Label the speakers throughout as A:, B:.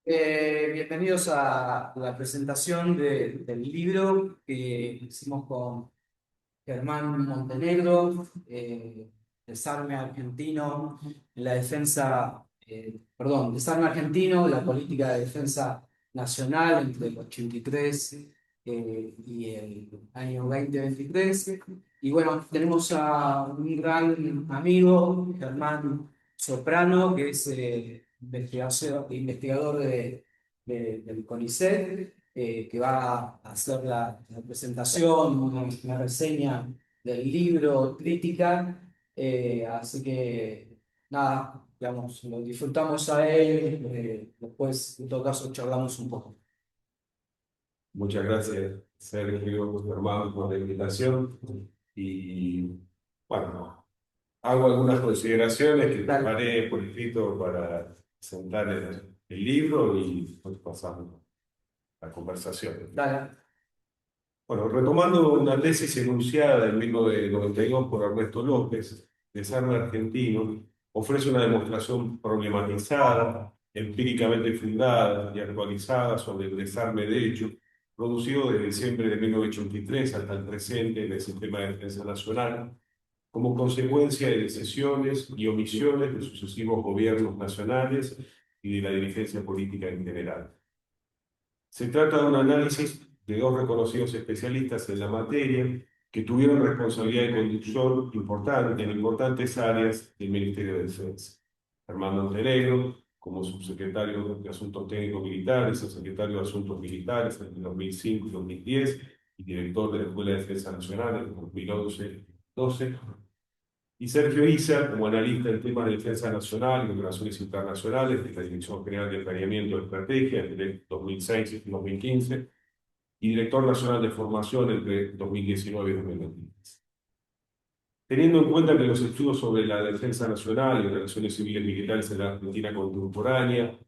A: Bienvenidos a la presentación del libro que hicimos con Germán Montenegro, Desarme Argentino, en la defensa, Desarme Argentino, la política de defensa nacional entre el 83 y el año 2023. Y bueno, tenemos a un gran amigo, Germán Soprano, que es investigador del CONICET, que va a hacer la presentación, una reseña del libro, crítica. Así que nada, digamos, lo disfrutamos a él. Después, en todo caso, charlamos un poco.
B: Muchas gracias, Sergio, hermano, por la invitación. Y bueno, hago algunas consideraciones que
A: Dale,
B: haré por escrito para presentar el libro y después pasamos a la conversación.
A: dale.
B: Bueno, retomando una tesis enunciada en 1992 por Ernesto López, Desarme Argentino ofrece una demostración problematizada, empíricamente fundada y actualizada sobre el desarme de hecho, producido desde diciembre de 1983 hasta el presente en el sistema de defensa nacional, como consecuencia de decisiones y omisiones de sucesivos gobiernos nacionales y de la dirigencia política en general. Se trata de un análisis de dos reconocidos especialistas en la materia que tuvieron responsabilidad de conducción importante en importantes áreas del Ministerio de Defensa. Germán Montenegro, como subsecretario de Asuntos Técnicos Militares, subsecretario de Asuntos Militares entre 2005 y 2010, y director de la Escuela de Defensa Nacional en 2011-12, y Sergio Issa, como analista en temas de defensa nacional y relaciones internacionales de la Dirección General de Planeamiento y Estrategia entre 2006 y 2015, y director nacional de formación entre 2019 y 2023. Teniendo en cuenta que los estudios sobre la defensa nacional y relaciones civiles militares en la Argentina contemporánea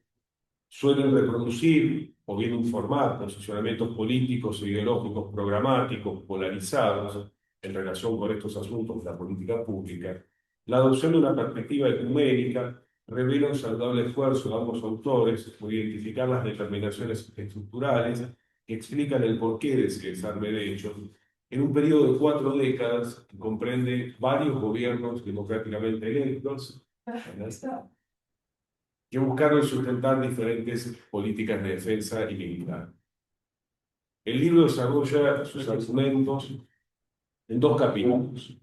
B: suelen reproducir o bien informar posicionamientos políticos e ideológicos programáticos polarizados en relación con estos asuntos de la política pública, la adopción de una perspectiva ecuménica revela un saludable esfuerzo de ambos autores por identificar las determinaciones estructurales que explican el porqué de ese desarme de hecho en un periodo de 4 décadas que comprende varios gobiernos democráticamente electos que buscaron sustentar diferentes políticas de defensa y militar. El libro desarrolla sus argumentos en dos capítulos.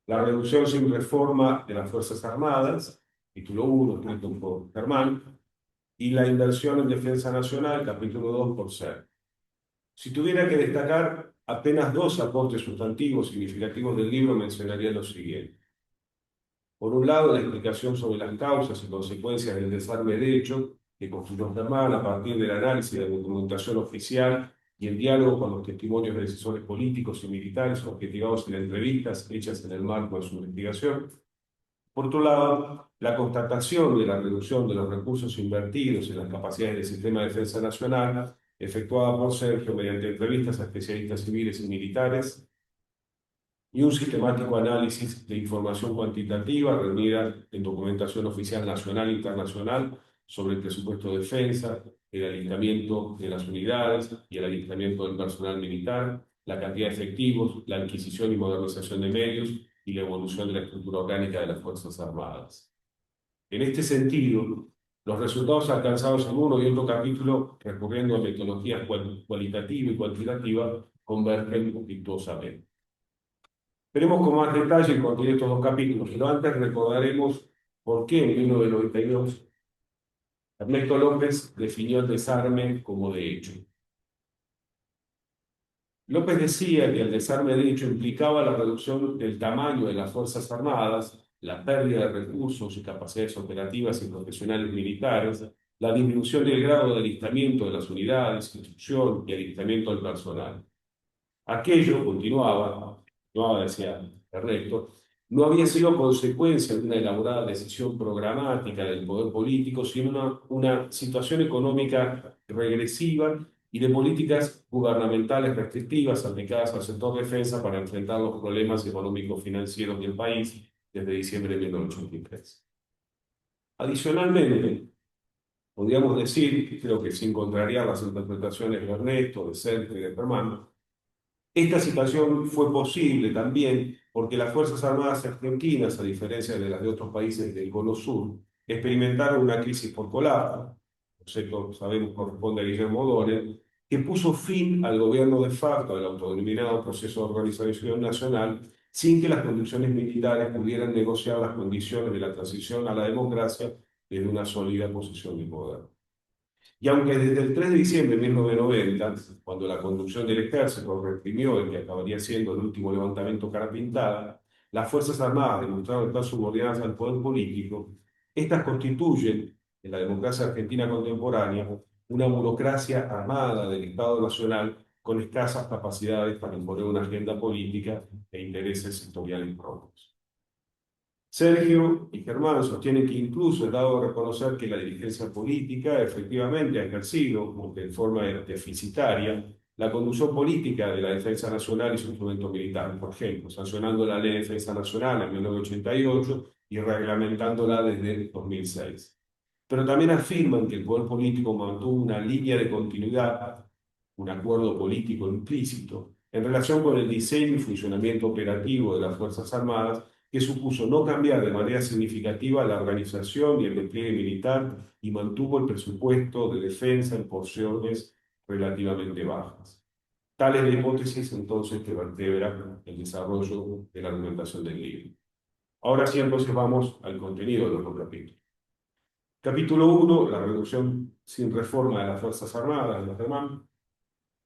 B: La reducción sin reforma de las Fuerzas Armadas, título 1, escrito por Germán, y la inversión en defensa nacional, capítulo 2, por Ser. Si tuviera que destacar apenas dos aportes sustantivos significativos del libro, mencionaría lo siguiente. Por un lado, la explicación sobre las causas y consecuencias del desarme de hecho que construyó Germán a partir del análisis de la documentación oficial y el diálogo con los testimonios de decisores políticos y militares objetivados en entrevistas hechas en el marco de su investigación. Por otro lado, la constatación de la reducción de los recursos invertidos en las capacidades del sistema de defensa nacional, efectuada por Sergio mediante entrevistas a especialistas civiles y militares, y un sistemático análisis de información cuantitativa reunida en documentación oficial nacional e internacional sobre el presupuesto de defensa, el alistamiento de las unidades y el alistamiento del personal militar, la cantidad de efectivos, la adquisición y modernización de medios y la evolución de la estructura orgánica de las Fuerzas Armadas. En este sentido, los resultados alcanzados en uno y otro capítulo, recurriendo a metodologías cualitativa y cuantitativa, convergen virtuosamente. Veremos con más detalle el contenido de estos dos capítulos, pero antes recordaremos por qué en 1992 Ernesto López definió el desarme como de hecho. López decía que el desarme de hecho implicaba la reducción del tamaño de las Fuerzas Armadas, la pérdida de recursos y capacidades operativas y profesionales militares, la disminución del grado de alistamiento de las unidades, instrucción y alistamiento del personal. Aquello, continuaba, decía Ernesto, no había sido consecuencia de una elaborada decisión programática del poder político, sino una situación económica regresiva y de políticas gubernamentales restrictivas aplicadas al sector defensa para enfrentar los problemas económicos financieros del país desde diciembre de 1983. Adicionalmente, Podríamos decir, creo que sin contrariar las interpretaciones de Ernesto, de Sergio y de Germán, esta situación fue posible también porque las Fuerzas Armadas argentinas, a diferencia de las de otros países del Cono Sur, experimentaron una crisis por colapso, concepto sabemos corresponde a Guillermo O'Donnell, que puso fin al gobierno de facto del autodenominado proceso de organización nacional sin que las conducciones militares pudieran negociar las condiciones de la transición a la democracia desde una sólida posición de poder. Y aunque desde el 3 de diciembre de 1990, cuando la conducción del ejército reprimió el que acabaría siendo el último levantamiento cara pintada, las Fuerzas Armadas demostraron estar subordinadas al poder político, estas constituyen, en la democracia argentina contemporánea, una burocracia armada del Estado Nacional con escasas capacidades para imponer una agenda política e intereses sectoriales propios. Sergio y Germán sostienen que incluso es dado a reconocer que la dirigencia política efectivamente ha ejercido, aunque de forma deficitaria, la conducción política de la defensa nacional y su instrumento militar, por ejemplo, sancionando la Ley de Defensa Nacional en 1988 y reglamentándola desde 2006. Pero también afirman que el poder político mantuvo una línea de continuidad, un acuerdo político implícito, en relación con el diseño y funcionamiento operativo de las Fuerzas Armadas, que supuso no cambiar de manera significativa la organización y el despliegue militar y mantuvo el presupuesto de defensa en porciones relativamente bajas. Tal es la hipótesis entonces que vertebra el desarrollo de la argumentación del libro. Ahora sí, entonces vamos al contenido de los capítulos. Capítulo 1, la reducción sin reforma de las Fuerzas Armadas, de Germán,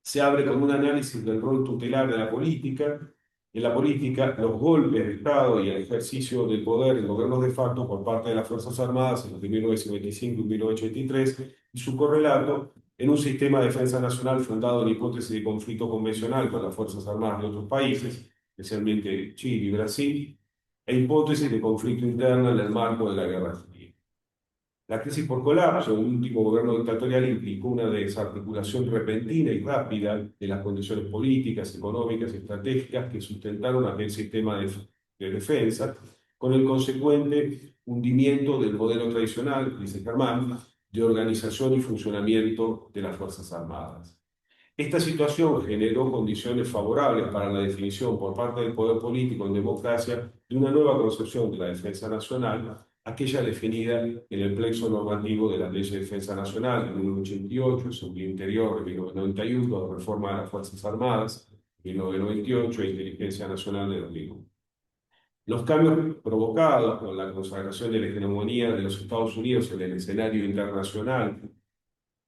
B: se abre con un análisis del rol tutelar de la política. En la política, los golpes de Estado y el ejercicio del poder en gobiernos de facto por parte de las Fuerzas Armadas en los de 1955 y 1983 y su correlato en un sistema de defensa nacional fundado en hipótesis de conflicto convencional con las Fuerzas Armadas de otros países, especialmente Chile y Brasil, e hipótesis de conflicto interno en el marco de la Guerra Fría. La crisis por colapso, un último gobierno dictatorial, implicó una desarticulación repentina y rápida de las condiciones políticas, económicas y estratégicas que sustentaron aquel sistema de defensa, con el consecuente hundimiento del modelo tradicional, dice Germán, de organización y funcionamiento de las Fuerzas Armadas. Esta situación generó condiciones favorables para la definición por parte del poder político en democracia de una nueva concepción de la defensa nacional, aquella definida en el plexo normativo de la Ley de Defensa Nacional de 1988, Seguridad Interior de 1991, Reforma de las Fuerzas Armadas de 1998 e Inteligencia Nacional de 2001. Los cambios provocados por la consagración de la hegemonía de los Estados Unidos en el escenario internacional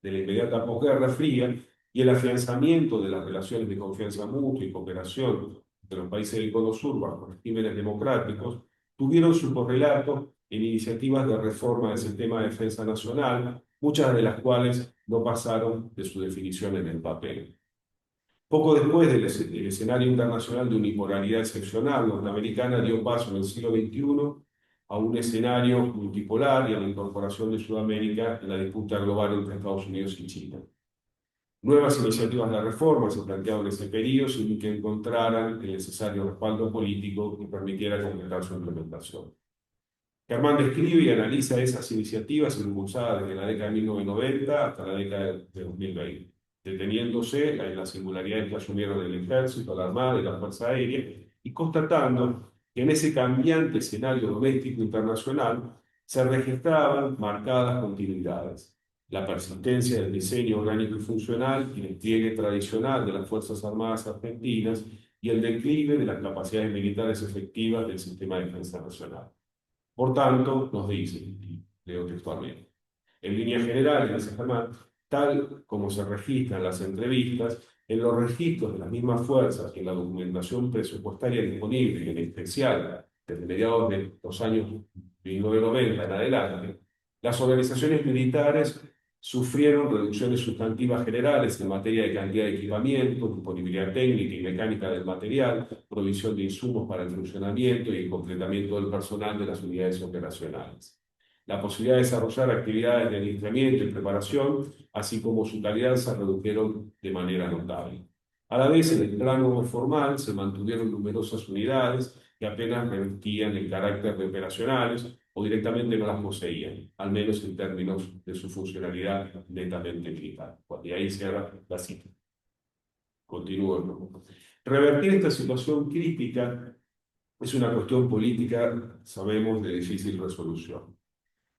B: de la inmediata posguerra fría y el afianzamiento de las relaciones de confianza mutua y cooperación entre los países del Cono Sur bajo regímenes democráticos tuvieron su correlato en iniciativas de reforma del sistema de defensa nacional, muchas de las cuales no pasaron de su definición en el papel. Poco después del escenario internacional de unipolaridad excepcional norteamericana dio paso en el siglo XXI a un escenario multipolar y a la incorporación de Sudamérica en la disputa global entre Estados Unidos y China. Nuevas iniciativas de reforma se plantearon en ese periodo sin que encontraran el necesario respaldo político que permitiera completar su implementación. Germán describe y analiza esas iniciativas impulsadas desde la década de 1990 hasta la década de 2020, deteniéndose en las singularidades que asumieron el Ejército, la Armada y la Fuerza Aérea, y constatando que en ese cambiante escenario doméstico internacional se registraban marcadas continuidades. La persistencia del diseño orgánico y funcional y el despliegue tradicional de las Fuerzas Armadas argentinas y el declive de las capacidades militares efectivas del sistema de defensa nacional. Por tanto, nos dice, y leo textualmente, en líneas generales, dice Germán, tal como se registran las entrevistas, en los registros de las mismas fuerzas y en la documentación presupuestaria disponible, y en especial desde mediados de los años 1990 en adelante, las organizaciones militares sufrieron reducciones sustantivas generales en materia de cantidad de equipamiento, disponibilidad técnica y mecánica del material, provisión de insumos para el funcionamiento y el completamiento del personal de las unidades operacionales. La posibilidad de desarrollar actividades de adiestramiento y preparación, así como su calidad, se redujeron de manera notable. A la vez, en el plano formal, se mantuvieron numerosas unidades que apenas revestían el carácter de operacionales, o directamente no las poseían, al menos en términos de su funcionalidad netamente militar. Y ahí cierra la cita. Continúo. Revertir esta situación crítica es una cuestión política, sabemos, de difícil resolución.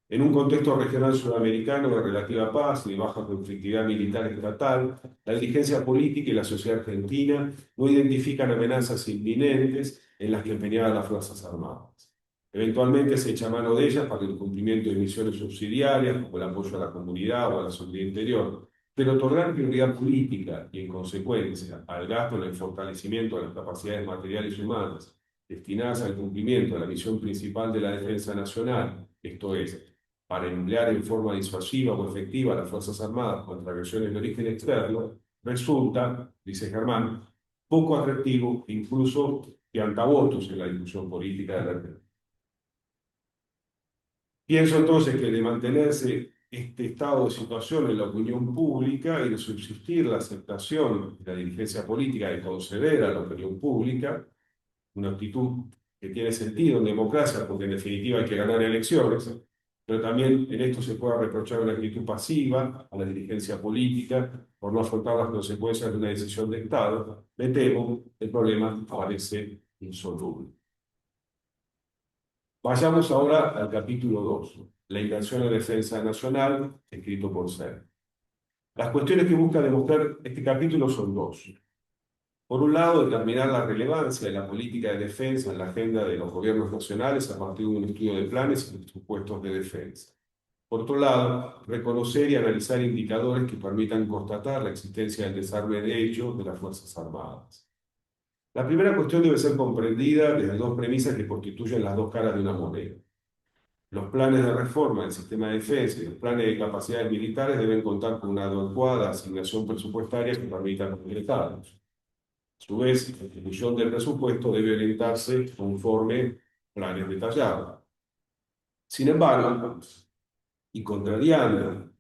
B: En un contexto regional sudamericano de relativa paz y de baja conflictividad militar estatal, la dirigencia política y la sociedad argentina no identifican amenazas inminentes en las que empeñaban las Fuerzas Armadas. Eventualmente se echa mano de ellas para el cumplimiento de misiones subsidiarias, como el apoyo a la comunidad o a la seguridad interior, pero otorgar prioridad política y, en consecuencia, al gasto en el fortalecimiento de las capacidades materiales y humanas destinadas al cumplimiento de la misión principal de la defensa nacional, esto es, para emplear en forma disuasiva o efectiva a las Fuerzas Armadas contra agresiones de origen externo, resulta, dice Germán, poco atractivo e incluso pianta votos en la discusión política de la Argentina. Pienso entonces que de mantenerse este estado de situación en la opinión pública y de subsistir la aceptación de la dirigencia política de conceder a la opinión pública, una actitud que tiene sentido en democracia, porque en definitiva hay que ganar elecciones, pero también en esto se puede reprochar una actitud pasiva a la dirigencia política por no afrontar las consecuencias de una decisión de Estado. Me temo, el problema parece insoluble. Vayamos ahora al capítulo 2, la inversión en defensa nacional, escrito por Ser. Las cuestiones que busca demostrar este capítulo son dos. Por un lado, determinar la relevancia de la política de defensa en la agenda de los gobiernos nacionales a partir de un estudio de planes y presupuestos de defensa. Por otro lado, reconocer y analizar indicadores que permitan constatar la existencia del desarme de hecho de las Fuerzas Armadas. La primera cuestión debe ser comprendida desde dos premisas que constituyen las dos caras de una moneda. Los planes de reforma del sistema de defensa y los planes de capacidades militares deben contar con una adecuada asignación presupuestaria que permita completarlos. A su vez, la distribución del presupuesto debe orientarse conforme planes detallados. Sin embargo, y contrariando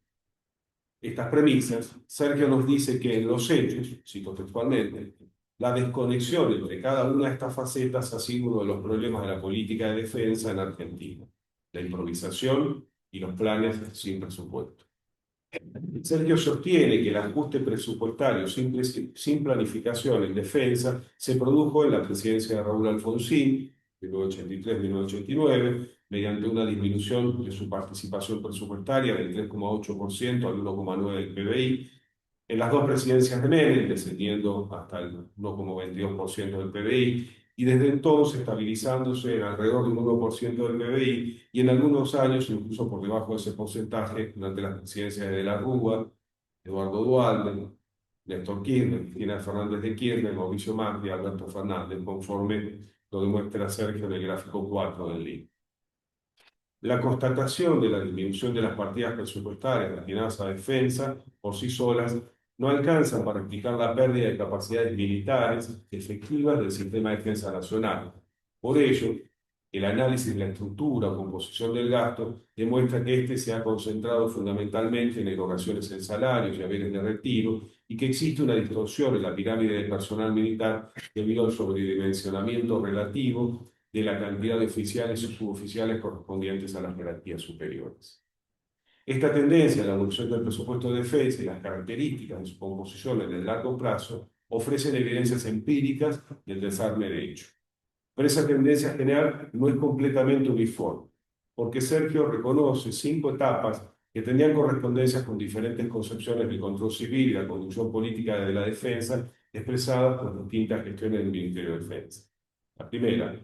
B: estas premisas, Sergio nos dice que en los hechos, cito textualmente, la desconexión entre cada una de estas facetas ha sido uno de los problemas de la política de defensa en Argentina, la improvisación y los planes sin presupuesto. Sergio sostiene que el ajuste presupuestario sin planificación en defensa se produjo en la presidencia de Raúl Alfonsín, 1983-1989, mediante una disminución de su participación presupuestaria del 3,8% al 1,9% del PBI, en las dos presidencias de Menem, descendiendo hasta el 1,22% del PBI, y desde entonces estabilizándose en alrededor de un 1% del PBI, y en algunos años incluso por debajo de ese porcentaje durante las presidencias de la Rúa, Eduardo Duhalde, Néstor Kirchner, Cristina Fernández de Kirchner, Mauricio Macri, Alberto Fernández, conforme lo demuestra Sergio en el gráfico 4 del libro. La constatación de la disminución de las partidas presupuestarias destinadas a defensa por sí solas no alcanzan para explicar la pérdida de capacidades militares efectivas del sistema de defensa nacional. Por ello, el análisis de la estructura o composición del gasto demuestra que éste se ha concentrado fundamentalmente en erogaciones en salarios y haberes de retiro y que existe una distorsión en la pirámide del personal militar debido al sobredimensionamiento relativo de la cantidad de oficiales y suboficiales correspondientes a las jerarquías superiores. Esta tendencia a la evolución del presupuesto de defensa y las características de su composición en el largo plazo ofrecen evidencias empíricas del desarme de hecho. Pero esa tendencia general no es completamente uniforme, porque Sergio reconoce 5 etapas que tenían correspondencias con diferentes concepciones del control civil y la conducción política de la defensa expresadas por distintas gestiones del Ministerio de Defensa. La primera,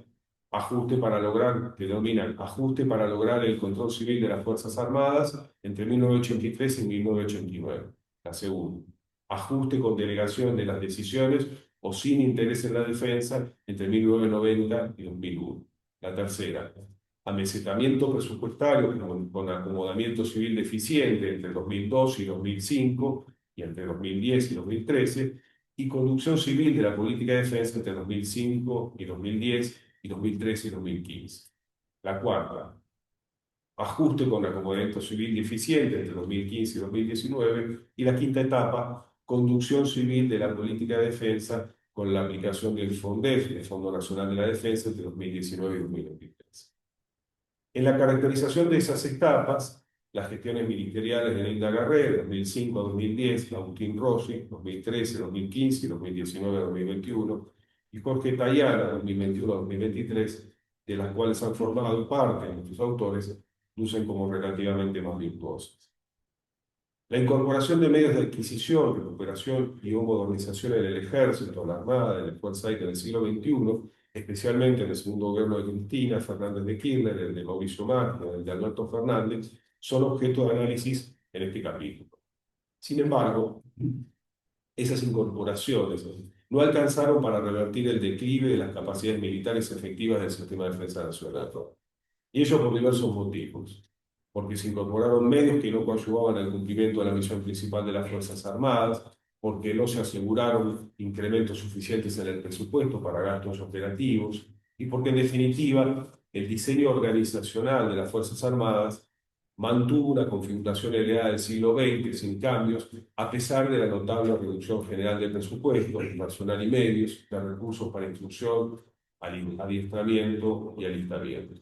B: ajuste para lograr, que denominan ajuste para lograr el control civil de las Fuerzas Armadas entre 1983 y 1989. La segunda, ajuste con delegación de las decisiones o sin interés en la defensa entre 1990 y 2001. La tercera, amesetamiento presupuestario con acomodamiento civil deficiente entre 2002 y 2005 y entre 2010 y 2013, y conducción civil de la política de defensa entre 2005 y 2010 y 2013 y 2015. La cuarta, ajuste con acomodamiento civil deficiente entre 2015 y 2019, y la quinta etapa, conducción civil de la política de defensa con la aplicación del FONDEF, el Fondo Nacional de la Defensa, entre 2019 y 2023. En la caracterización de esas etapas, las gestiones ministeriales de Nilda Garré, 2005 a 2010, Agustín Rossi, 2013, 2015, 2019 a 2021, y Jorge Tayana, 2021 a 2023, de las cuales han formado parte nuestros autores, lucen como relativamente más virtuosas. La incorporación de medios de adquisición, recuperación y o modernización en el ejército, la armada, en la fuerza aérea del siglo XXI, especialmente en el segundo gobierno de Cristina Fernández de Kirchner, el de Mauricio Macri, el de Alberto Fernández, son objeto de análisis en este capítulo. Sin embargo, esas incorporaciones no alcanzaron para revertir el declive de las capacidades militares efectivas del sistema de defensa nacional. Y ello por diversos motivos. Porque se incorporaron medios que no coadyuvaban al cumplimiento de la misión principal de las Fuerzas Armadas, porque no se aseguraron incrementos suficientes en el presupuesto para gastos operativos, y porque en definitiva el diseño organizacional de las Fuerzas Armadas mantuvo una configuración heredada del siglo XX sin cambios, a pesar de la notable reducción general del presupuesto, de personal y medios, de recursos para instrucción, adiestramiento y alistamiento.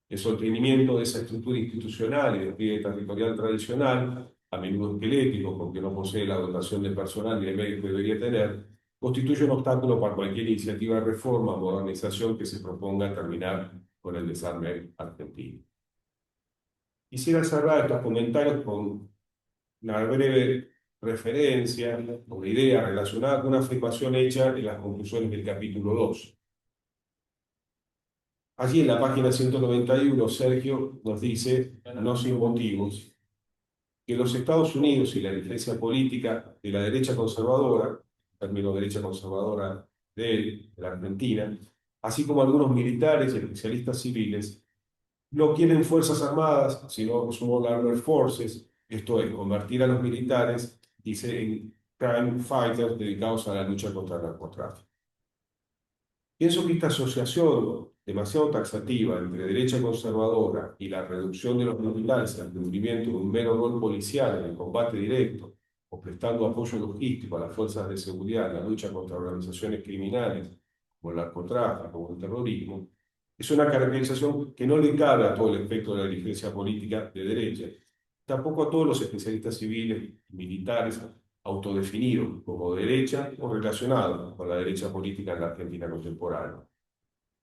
B: El sostenimiento de esa estructura institucional y despliegue territorial tradicional, a menudo esquelético porque no posee la dotación de personal y de medios que debería tener, constituye un obstáculo para cualquier iniciativa de reforma o modernización que se proponga terminar con el desarme argentino. Quisiera cerrar estos comentarios con una breve referencia, una idea relacionada con una afirmación hecha en las conclusiones del capítulo 2. Allí en la página 191, Sergio nos dice, no sin motivos, que los Estados Unidos y la dirigencia política de la derecha conservadora, término derecha conservadora de él, de la Argentina, así como algunos militares y especialistas civiles, no quieren fuerzas armadas, sino small armed forces, esto es, convertir a los militares, dice, en crime fighters dedicados a la lucha contra el narcotráfico. Pienso que esta asociación demasiado taxativa entre derecha conservadora y la reducción de los militares al cumplimiento de un mero rol policial en el combate directo o prestando apoyo logístico a las fuerzas de seguridad en la lucha contra organizaciones criminales como el narcotráfico o el terrorismo, es una caracterización que no le cabe a todo el espectro de la dirigencia política de derecha, tampoco a todos los especialistas civiles y militares autodefinidos como derecha o relacionados con la derecha política en la Argentina contemporánea.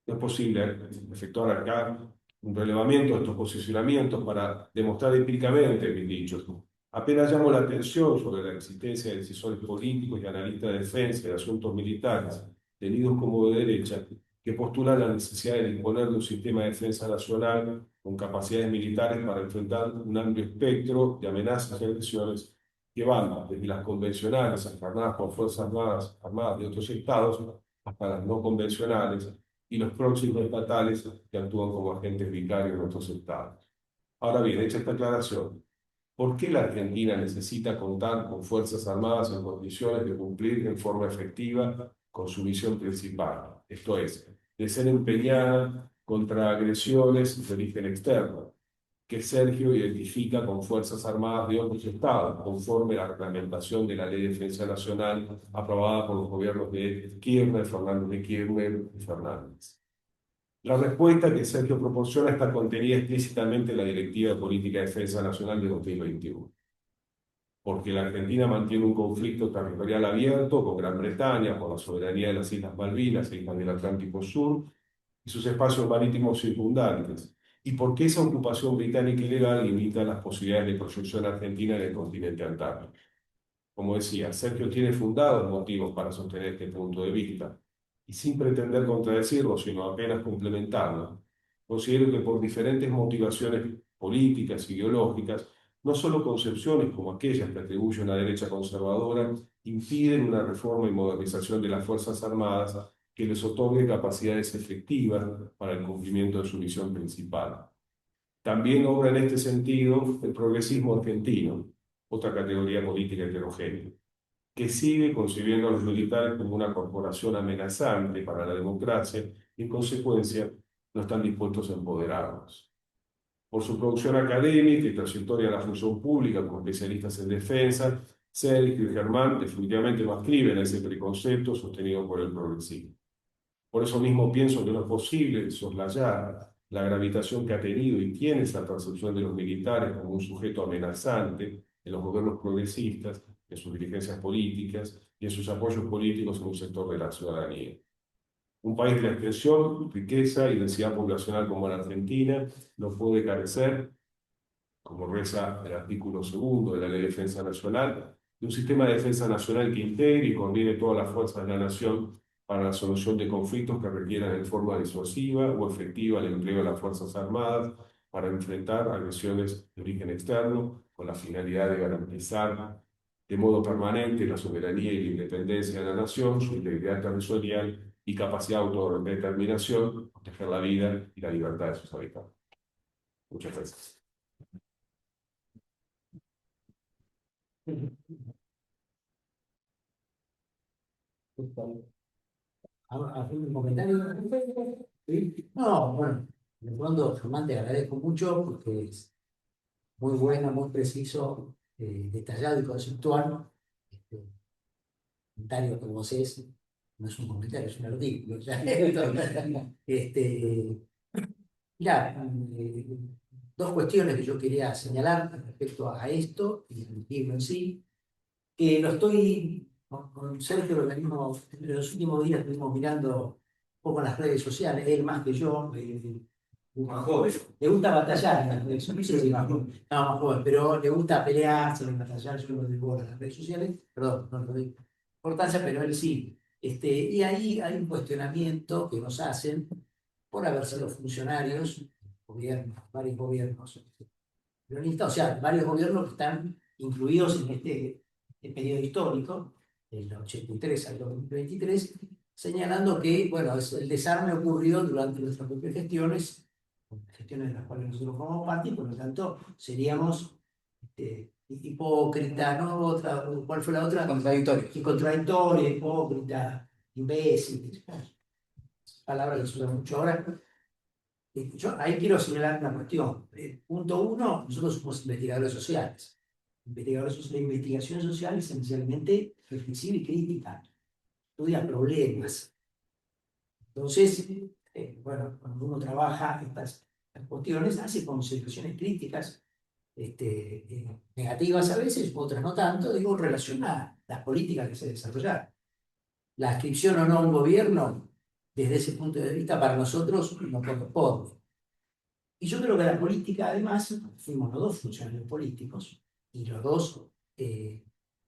B: No es posible efectuar acá un relevamiento de estos posicionamientos para demostrar empíricamente mis dichos. Apenas llamo la atención sobre la existencia de decisores políticos y analistas de defensa y de asuntos militares, tenidos como de derecha, que postulan la necesidad de disponer de un sistema de defensa nacional con capacidades militares para enfrentar un amplio espectro de amenazas y agresiones que van desde las convencionales, encarnadas por fuerzas armadas de otros estados, hasta las no convencionales y los próximos estatales que actúan como agentes vicarios en nuestros estados. Ahora bien, hecha esta aclaración, ¿por qué la Argentina necesita contar con fuerzas armadas en condiciones de cumplir en forma efectiva con su misión principal? Esto es, de ser empeñada contra agresiones de origen externo, que Sergio identifica con fuerzas armadas de otros estados, conforme a la reglamentación de la Ley de Defensa Nacional aprobada por los gobiernos de Kirchner, Fernández de Kirchner y Fernández. La respuesta que Sergio proporciona está contenida explícitamente en la Directiva de Política de Defensa Nacional de 2021. Porque la Argentina mantiene un conflicto territorial abierto con Gran Bretaña por la soberanía de las Islas Malvinas e Islas del Atlántico Sur y sus espacios marítimos circundantes, y porque esa ocupación británica ilegal limita las posibilidades de proyección argentina en el continente antártico. Como decía, Sergio tiene fundados motivos para sostener este punto de vista, y sin pretender contradecirlo, sino apenas complementarlo, considero que por diferentes motivaciones políticas, ideológicas, no solo concepciones como aquellas que atribuye una derecha conservadora, impiden una reforma y modernización de las Fuerzas Armadas que les otorgue capacidades efectivas para el cumplimiento de su misión principal. También obra en este sentido el progresismo argentino, otra categoría política heterogénea, que sigue concibiendo a los militares como una corporación amenazante para la democracia y, en consecuencia, no están dispuestos a empoderarlos. Por su producción académica y trayectoria en la función pública como especialistas en defensa, Sergio y Germán definitivamente no escriben ese preconcepto sostenido por el progresismo. Por eso mismo pienso que no es posible soslayar la gravitación que ha tenido y tiene esa percepción de los militares como un sujeto amenazante en los gobiernos progresistas, en sus dirigencias políticas y en sus apoyos políticos en un sector de la ciudadanía. Un país de la extensión, riqueza y densidad poblacional como la Argentina no puede carecer, como reza el artículo segundo de la Ley de Defensa Nacional, de un sistema de defensa nacional que integre y coordine todas las fuerzas de la nación para la solución de conflictos que requieran en forma disuasiva o efectiva el empleo de las Fuerzas Armadas para enfrentar agresiones de origen externo con la finalidad de garantizar de modo permanente la soberanía y la independencia de la nación, su integridad territorial y capacidad de autodeterminación, proteger la vida y la libertad de sus habitantes. Muchas gracias.
C: ¿Algún comentario? ¿Sí? No, bueno, en el fondo, Germán, te agradezco mucho porque es muy bueno, muy preciso, detallado y conceptual. Este comentario que vos es, no es un comentario, es un artículo. Ya. Mirá, dos cuestiones que yo quería señalar respecto a esto y al libro en sí, que lo estoy con Sergio, lo venimos, en los últimos días estuvimos mirando un poco en las redes sociales, él más que yo,
A: Más joven.
C: le gusta batallar en las redes sociales, no sé si más joven, no, más joven, pero le gusta pelearse, batallar, yo lo digo en las redes sociales, perdón, no lo doy importancia, pero él sí. Y ahí hay un cuestionamiento que nos hacen por haber sido funcionarios, gobiernos, varios gobiernos peronistas, o sea, varios gobiernos que están incluidos en este periodo histórico, del 83 al 2023, señalando que, bueno, el desarme ocurrió durante nuestras propias gestiones de las cuales nosotros formamos parte, y por lo tanto seríamos hipócrita, ¿no? ¿Cuál fue la otra?
A: Contradictorio.
C: Y contradictoria, hipócrita, imbécil, palabras que se usan mucho ahora. Yo ahí quiero señalar una cuestión. Punto uno, nosotros somos investigadores sociales. Investigadores sociales, la investigación social es esencialmente reflexiva y crítica. Estudia problemas. Entonces, bueno, cuando uno trabaja estas cuestiones, hace consideraciones críticas, negativas a veces, otras no tanto, digo, relacionadas a las políticas que se desarrollaron. La adscripción o no a un gobierno, desde ese punto de vista, para nosotros no corresponde. Y yo creo que la política, además, fuimos los dos funcionarios políticos y los dos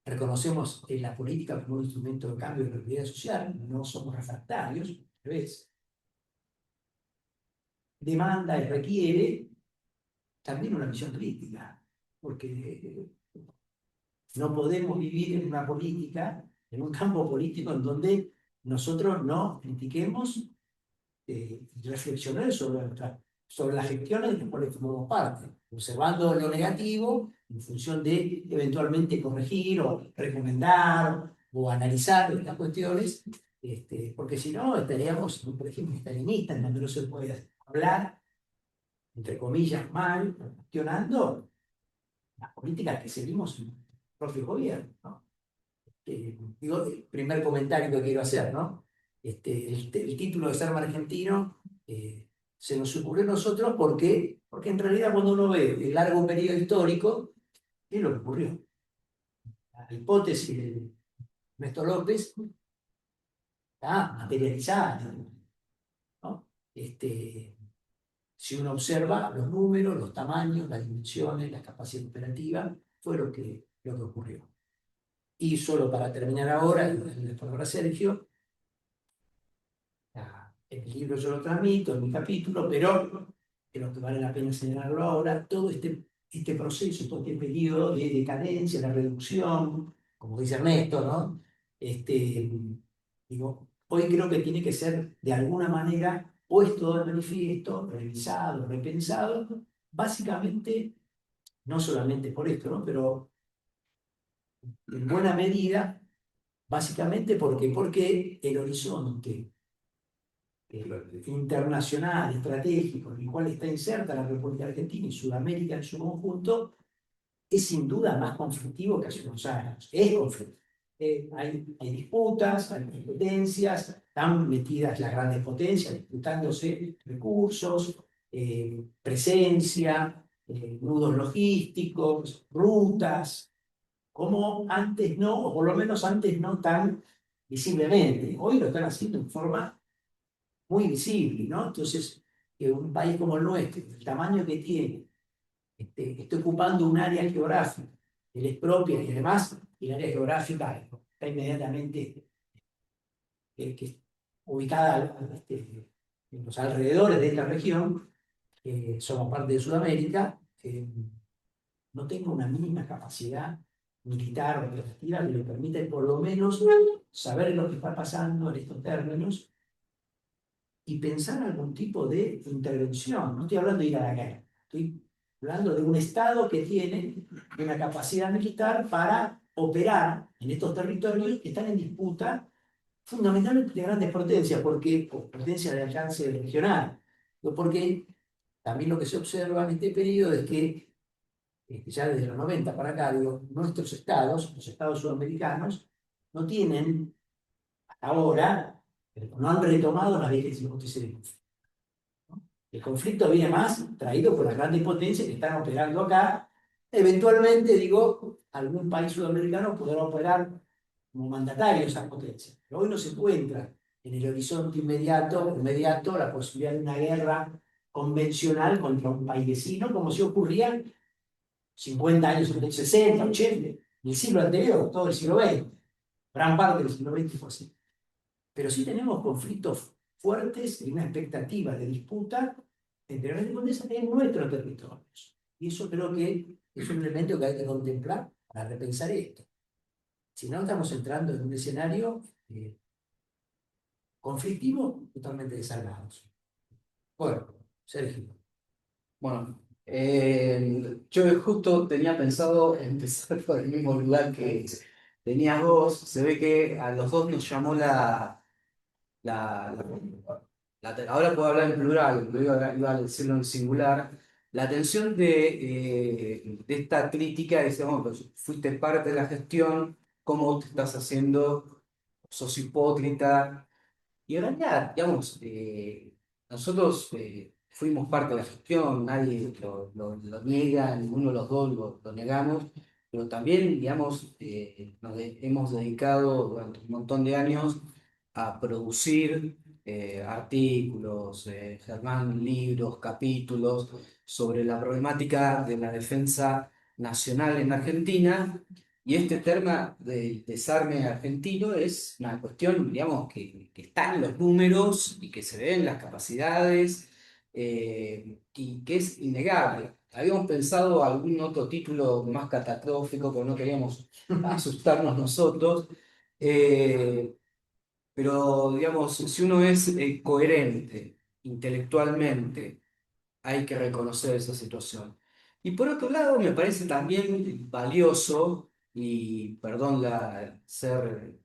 C: reconocemos la política como un instrumento de cambio de la realidad social, no somos refractarios, al revés. Demanda y requiere también una visión crítica, porque no podemos vivir en una política, en un campo político en donde nosotros no critiquemos y reflexionar sobre las gestiones de las cuales formamos parte, observando lo negativo en función de eventualmente corregir o recomendar o analizar estas cuestiones, porque si no estaríamos en un régimen estalinista en donde no se puede hablar, entre comillas, mal, cuestionando las políticas que seguimos en el propio gobierno, ¿no? Digo, el primer comentario que quiero hacer, ¿no? El título de Ser Argentino se nos ocurrió a nosotros porque en realidad cuando uno ve el largo periodo histórico, ¿qué es lo que ocurrió? La hipótesis de Néstor López está materializada, ¿no? Si uno observa los números, los tamaños, las dimensiones, la capacidad operativa, fue lo que ocurrió. Y solo para terminar ahora, y la palabra a Sergio, el libro yo lo transmito en mi capítulo, pero creo que vale la pena señalarlo ahora, todo este proceso, todo este periodo de decadencia, la reducción, como dice Ernesto, ¿no? Digo, hoy creo que tiene que ser de alguna manera puesto de manifiesto, revisado, repensado, básicamente, no solamente por esto, ¿no? Pero en buena medida, básicamente porque el horizonte internacional, estratégico, en el cual está inserta la República Argentina y Sudamérica en su conjunto, es sin duda más conflictivo que hace unos años. Es conflictivo. Hay disputas, hay competencias, están metidas las grandes potencias disputándose recursos, presencia, nudos logísticos, rutas, como antes no, o por lo menos antes no tan visiblemente. Hoy lo están haciendo en forma muy visible, ¿no? Entonces, que un país como el nuestro, el tamaño que tiene, esté ocupando un área geográfica que les propia y además el área geográfica está inmediatamente ubicada en los alrededores de esta región, somos parte de Sudamérica, no tengo una mínima capacidad militar o operativa que le permita por lo menos saber lo que está pasando en estos términos y pensar algún tipo de intervención. No estoy hablando de ir a la guerra, estoy hablando de un Estado que tiene una capacidad militar para operar en estos territorios que están en disputa fundamentalmente de grandes potencias, porque potencias de alcance regional. Porque también lo que se observa en este periodo es que ya desde los 90 para acá, digo, nuestros estados, los estados sudamericanos, no tienen hasta ahora, no han retomado las viejas hipótesis de conflicto. El conflicto viene más traído por las grandes potencias que están operando acá. Eventualmente, digo, algún país sudamericano podrá operar como mandatario de esas potencias. Pero hoy no se encuentra en el horizonte inmediato la posibilidad de una guerra convencional contra un país vecino, como si ocurría 50 años en el 60, 80, en el siglo anterior, todo el siglo XX. Gran parte del siglo XX fue así. Pero sí tenemos conflictos fuertes y una expectativa de disputa entre grandes potencias en nuestros territorios. Y eso creo que es un elemento que hay que contemplar para repensar esto. Si no, estamos entrando en un escenario conflictivo totalmente desarmados. Bueno, Sergio.
A: Bueno, yo justo tenía pensado empezar por el mismo lugar que tenías vos. Se ve que a los dos nos llamó la, ahora puedo hablar en plural, lo iba a decirlo en singular. La atención de esta crítica es, bueno, pues, fuiste parte de la gestión, cómo te estás haciendo, sos hipócrita. Y en realidad, digamos, nosotros fuimos parte de la gestión, nadie lo niega, ninguno de los dos lo negamos, pero también, digamos, hemos dedicado durante un montón de años a producir artículos, Germán, libros, capítulos sobre la problemática de la defensa nacional en Argentina. Y este tema del desarme argentino es una cuestión, digamos, que está en los números y que se ve en las capacidades y que es innegable. Habíamos pensado algún otro título más catastrófico, pero no queríamos asustarnos nosotros. eh, pero, digamos, si uno es coherente intelectualmente, hay que reconocer esa situación. Y por otro lado, me parece también valioso, y perdón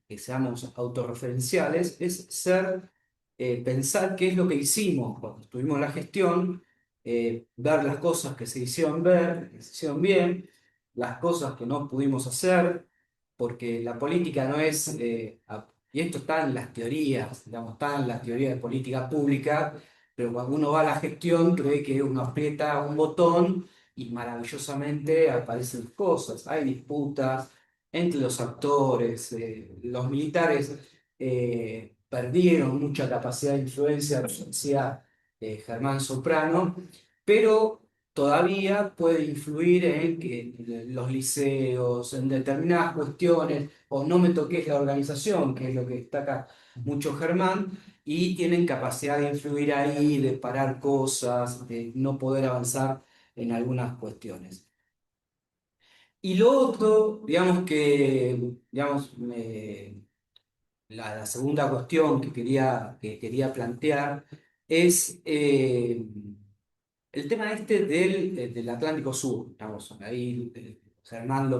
A: que seamos autorreferenciales, es pensar qué es lo que hicimos cuando estuvimos en la gestión, ver las cosas que se hicieron ver, que se hicieron bien, las cosas que no pudimos hacer, porque la política no es, y esto está en las teorías, digamos, está en las teorías de política pública, pero cuando uno va a la gestión cree que uno aprieta un botón y maravillosamente aparecen cosas. Hay disputas entre los actores, los militares perdieron mucha capacidad de influencia, lo decía Germán Soprano, pero todavía puede influir en que los liceos, en determinadas cuestiones, o no me toques la organización, que es lo que destaca mucho Germán, y tienen capacidad de influir ahí, de parar cosas, de no poder avanzar en algunas cuestiones. Y lo otro, digamos digamos, la segunda cuestión que quería plantear es el tema del Atlántico Sur. Digamos, ahí Germán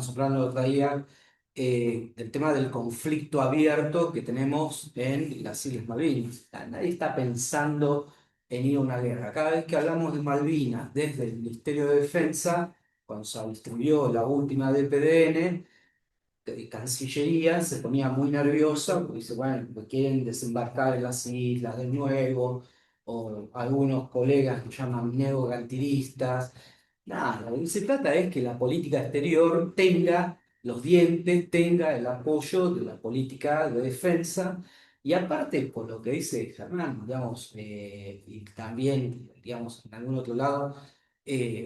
A: Soprano lo traía, el tema del conflicto abierto que tenemos en las Islas Malvinas. Nadie está pensando en ir a una guerra. Cada vez que hablamos de Malvinas desde el Ministerio de Defensa, cuando se distribuyó la última DPDN, Cancillería se ponía muy nerviosa porque dice, bueno, pues quieren desembarcar en las islas de nuevo, o algunos colegas que llaman neogantiristas. Nada, lo que se trata es que la política exterior tenga los dientes, tenga el apoyo de la política de defensa. Y aparte, por lo que dice Germán, digamos, y también, digamos, en algún otro lado,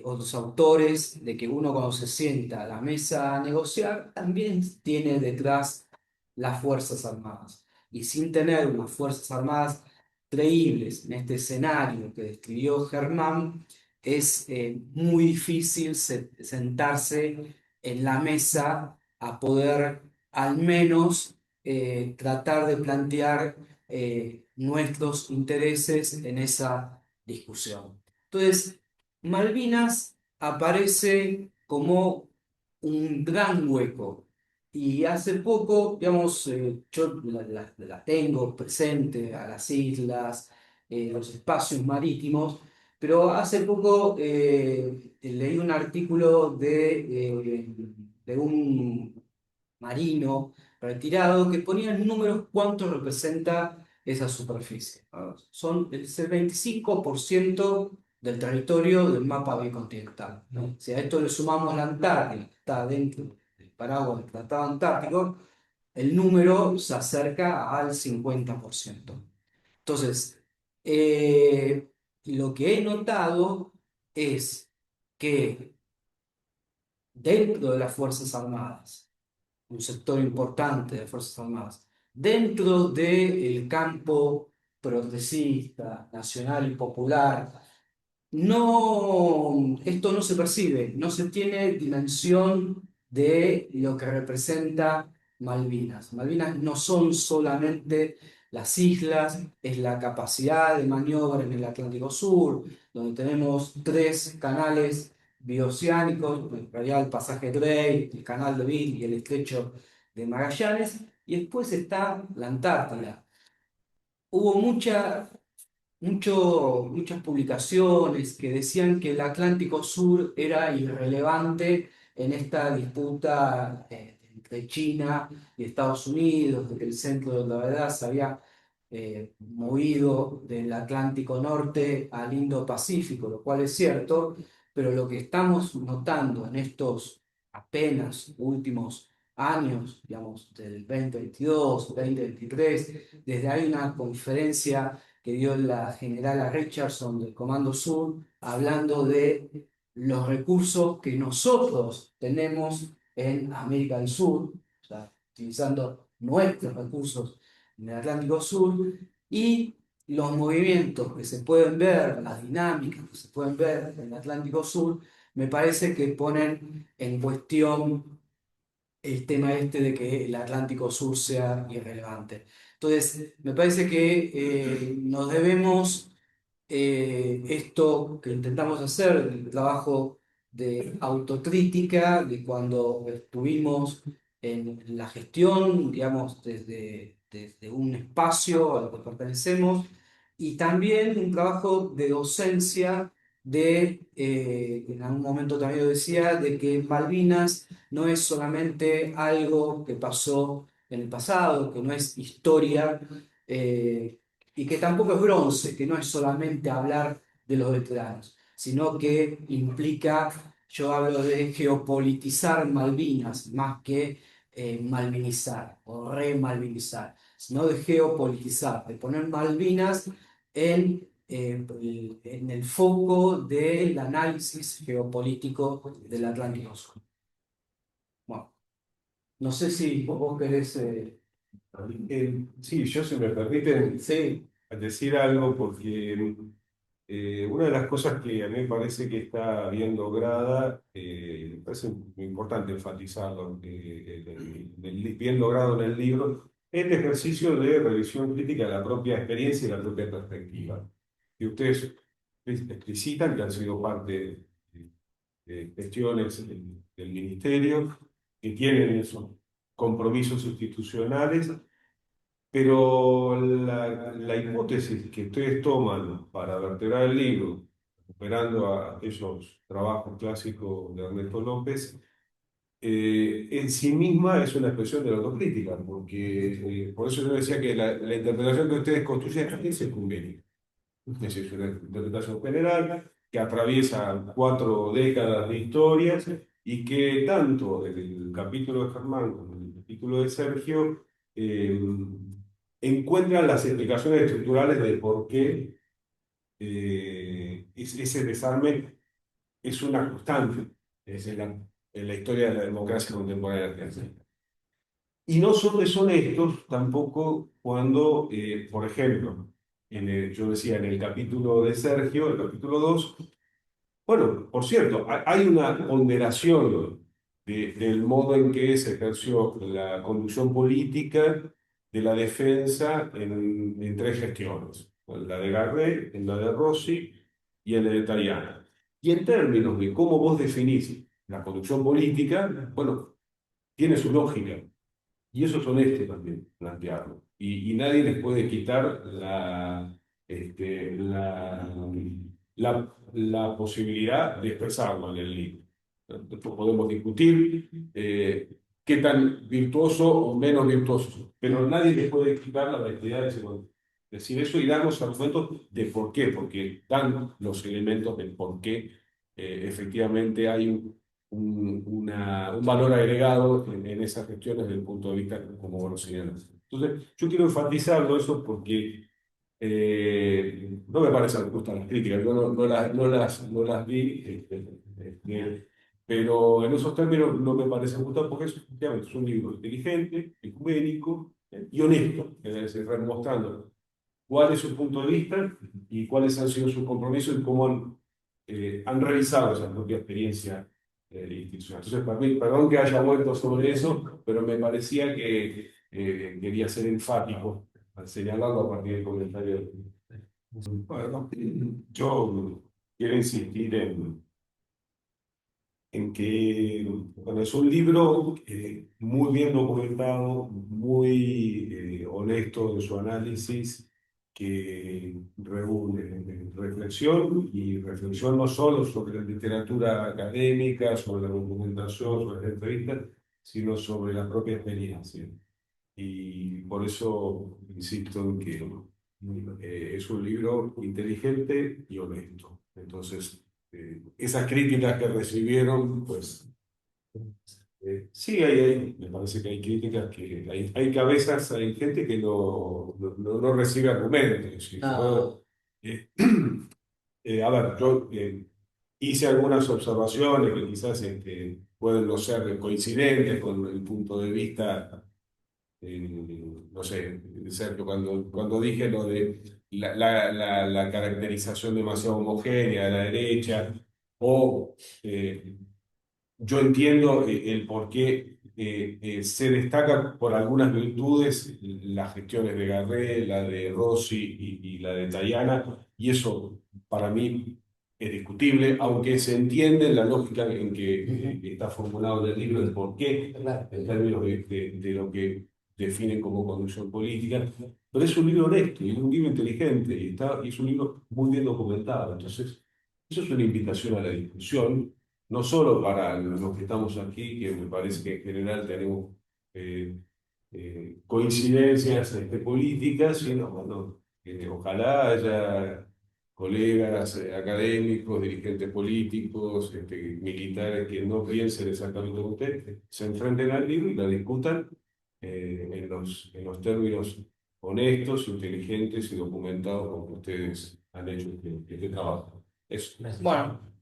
A: otros autores, de que uno cuando se sienta a la mesa a negociar, también tiene detrás las Fuerzas Armadas. Y sin tener unas Fuerzas Armadas creíbles en este escenario que describió Germán, es muy difícil sentarse en la mesa a poder al menos tratar de plantear nuestros intereses en esa discusión. Entonces, Malvinas aparece como un gran hueco. Y hace poco, digamos, yo la tengo presente a las islas, los espacios marítimos, pero hace poco leí un artículo de un marino retirado que ponía en números cuánto representa esa superficie, ¿no? Es el 25% del territorio del mapa bicontinental, ¿no? Si a esto le sumamos la Antártida, que está dentro del paraguas del Tratado Antártico, el número se acerca al 50%. Entonces, lo que he notado es que dentro de las Fuerzas Armadas, un sector importante de Fuerzas Armadas, dentro del campo progresista, nacional y popular, no, esto no se percibe, no se tiene dimensión de lo que representa Malvinas. Malvinas no son solamente las islas, es la capacidad de maniobra en el Atlántico Sur, donde tenemos tres canales bioceánicos, en realidad el pasaje Drake, el canal de Beagle y el estrecho de Magallanes, y después está la Antártida. Hubo muchas publicaciones que decían que el Atlántico Sur era irrelevante en esta disputa entre China y Estados Unidos, de que el centro de la gravedad se había movido del Atlántico Norte al Indo-Pacífico, lo cual es cierto, pero lo que estamos notando en estos apenas últimos años, digamos, del 2022, 2023, desde hay una conferencia que dio la generala Richardson del Comando Sur, hablando de los recursos que nosotros tenemos en América del Sur, o sea, utilizando nuestros recursos en el Atlántico Sur, y los movimientos que se pueden ver, las dinámicas que se pueden ver en el Atlántico Sur, me parece que ponen en cuestión el tema este de que el Atlántico Sur sea irrelevante. Entonces, me parece que nos debemos esto que intentamos hacer, el trabajo de autocrítica, de cuando estuvimos en la gestión, digamos, desde un espacio al que pertenecemos, y también un trabajo de docencia en algún momento también lo decía, de que Malvinas no es solamente algo que pasó en el pasado, que no es historia, y que tampoco es bronce, que no es solamente hablar de los veteranos, sino que implica, yo hablo de geopolitizar Malvinas, más que malvinizar o remalvinizar, sino de geopolitizar, de poner Malvinas en el foco del análisis geopolítico del Atlántico Sur. Bueno, no sé si vos querés...
B: Sí, yo si me permiten
A: sí,
B: decir algo, porque una de las cosas que a mí me parece que está bien lograda, me parece muy importante enfatizarlo, bien logrado en el libro, este ejercicio de revisión crítica de la propia experiencia y la propia perspectiva. Que ustedes explicitan que han sido parte de gestiones del ministerio, que tienen esos compromisos institucionales, pero la hipótesis que ustedes toman para vertebrar el libro, recuperando a aquellos trabajos clásicos de Ernesto López, en sí misma es una expresión de la autocrítica, porque por eso yo decía que la interpretación que ustedes construyen es ecuménica. Es una interpretación general que atraviesa 4 décadas de historias y que tanto en el capítulo de Germán como en el capítulo de Sergio eh, encuentran las explicaciones estructurales de por qué ese desarme es una constante en la historia de la democracia contemporánea argentina. Y no son deshonestos tampoco cuando, por ejemplo, yo decía en el capítulo de Sergio, el capítulo 2 bueno, por cierto, hay una ponderación del modo en que se ejerció la conducción política de la defensa en 3 gestiones, en la de Garré, en la de Rossi y en la de Tariana. Y en términos de cómo vos definís la conducción política, bueno, tiene su lógica. Y eso es honesto también, plantearlo. Y nadie les puede quitar la posibilidad de expresarlo en el libro. Después podemos discutir qué tan virtuoso o menos virtuoso, pero nadie les puede quitar la honestidad de decir eso y dar los argumentos de por qué, porque dan los elementos del por qué efectivamente hay un valor agregado en esas gestiones desde el punto de vista como vos lo señalas. Entonces, yo quiero enfatizarlo eso porque no me parecen justas las críticas, yo no las vi, pero en esos términos no me parece justo porque efectivamente es un libro inteligente, ecuménico y honesto, es decir, mostrando cuál es su punto de vista y cuáles han sido sus compromisos y cómo han realizado esa propia experiencia institucional. Entonces, para mí, perdón que haya vuelto sobre eso, pero me parecía que quería ser enfático al señalarlo a partir del comentario. Bueno, yo quiero insistir en que bueno, es un libro muy bien documentado, muy honesto en su análisis, que reúne reflexión y reflexión no solo sobre la literatura académica, sobre la documentación, sobre las entrevistas, sino sobre la propia experiencia. Y por eso insisto en que es un libro inteligente y honesto. Entonces, esas críticas que recibieron, pues sí, me parece que hay críticas, que hay cabezas, hay gente que no recibe argumentos.
A: No.
B: Eh, a ver, yo hice algunas observaciones que quizás pueden no ser coincidentes con el punto de vista no sé, Sergio, cuando dije lo de la caracterización demasiado homogénea de la derecha, o yo entiendo el por qué se destaca por algunas virtudes las gestiones de Garré, la de Rossi y la de Tayana, y eso para mí es discutible, aunque se entiende la lógica en que está formulado en el libro, el por qué, en términos de lo que definen como conducción política, pero es un libro honesto, y es un libro inteligente, y es un libro muy bien documentado. Entonces, eso es una invitación a la discusión no solo para los que estamos aquí, que me parece que en general tenemos eh, coincidencias políticas, sino bueno, ojalá haya colegas académicos, dirigentes políticos, militares que no piensen exactamente como usted, se enfrenten al libro y la discutan en los términos honestos, inteligentes y documentados como ustedes han hecho este trabajo. Eso.
A: Bueno.